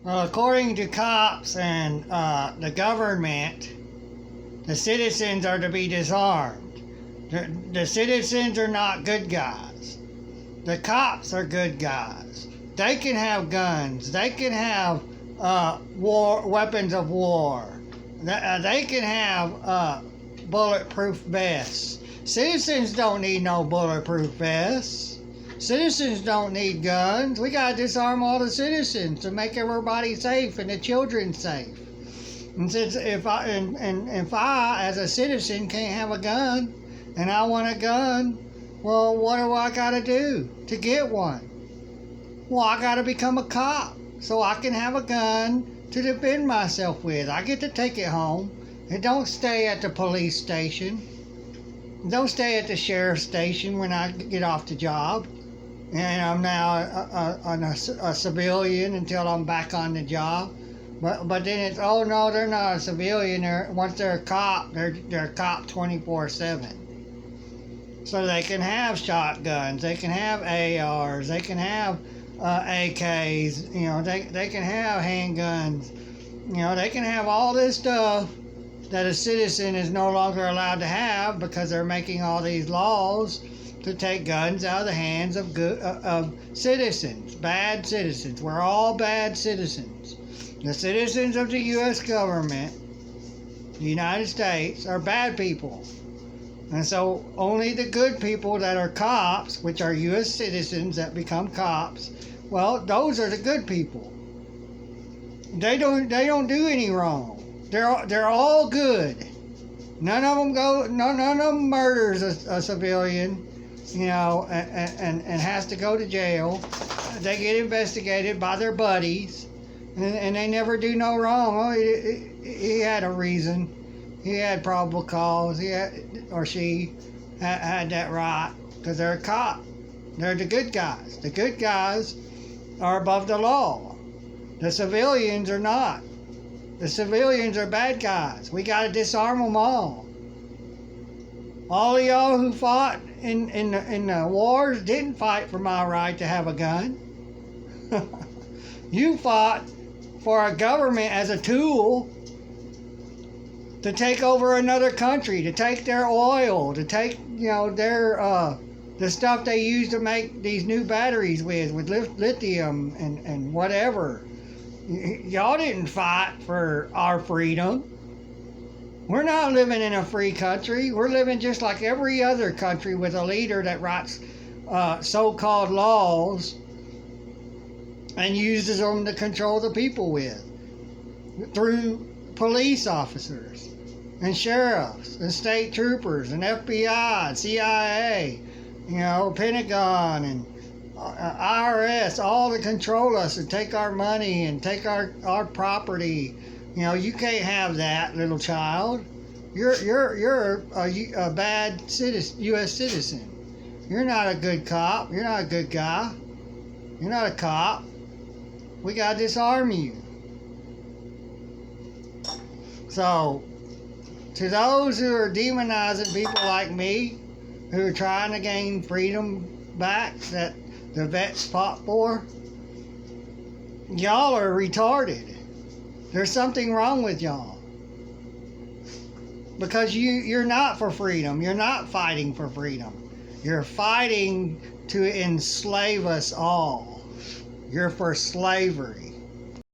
Well, according to cops and the government, the citizens are to be disarmed. The citizens are not good guys. The cops are good guys. They can have guns. They can have weapons of war. They can have bulletproof vests. Citizens don't need no bulletproof vests. Citizens don't need guns. We gotta disarm all the citizens to make everybody safe and the children safe. And since if I as a citizen can't have a gun, and I want a gun, well, what do I gotta do to get one? Well, I gotta become a cop so I can have a gun to defend myself with. I get to take it home. It don't stay at the police station. Don't stay at the sheriff's station when I get off the job. And I'm now a civilian until I'm back on the job. But then it's, oh no, they're not a civilian. Once they're a cop, they're a cop 24/7. So they can have shotguns, they can have ARs, they can have AKs. You know, they can have handguns. You know, they can have all this stuff that a citizen is no longer allowed to have because they're making all these laws to take guns out of the hands of citizens, bad citizens. We're all bad citizens. The citizens of the U.S. government, the United States, are bad people. And so only the good people that are cops, which are U.S. citizens that become cops, well, those are the good people. They don't do any wrong. They're all good. None of them murders a civilian, you know, and has to go to jail. They get investigated by their buddies, and they never do no wrong. Oh, he had a reason. He had probable cause. She had that right because they're a cop. They're the good guys. The good guys are above the law. The civilians are not. The civilians are bad guys. We got to disarm them all. All of y'all who fought in the wars didn't fight for my right to have a gun. You fought for a government as a tool to take over another country, to take their oil, to take, you know, their the stuff they use to make these new batteries with lithium and whatever. Y'all didn't fight for our freedom. We're not living in a free country. We're living just like every other country with a leader that writes so-called laws and uses them to control the people with through police officers and sheriffs and state troopers and FBI and CIA, you know, Pentagon and IRS, all to control us and take our money and take our property. You know, you can't have that, little child. You're a bad citizen, U.S. citizen. You're not a good cop. You're not a good guy. You're not a cop. We gotta disarm you. So, to those who are demonizing people like me, who are trying to gain freedom back that the vets fought for, y'all are retarded. There's something wrong with y'all. Because you're not for freedom. You're not fighting for freedom. You're fighting to enslave us all. You're for slavery.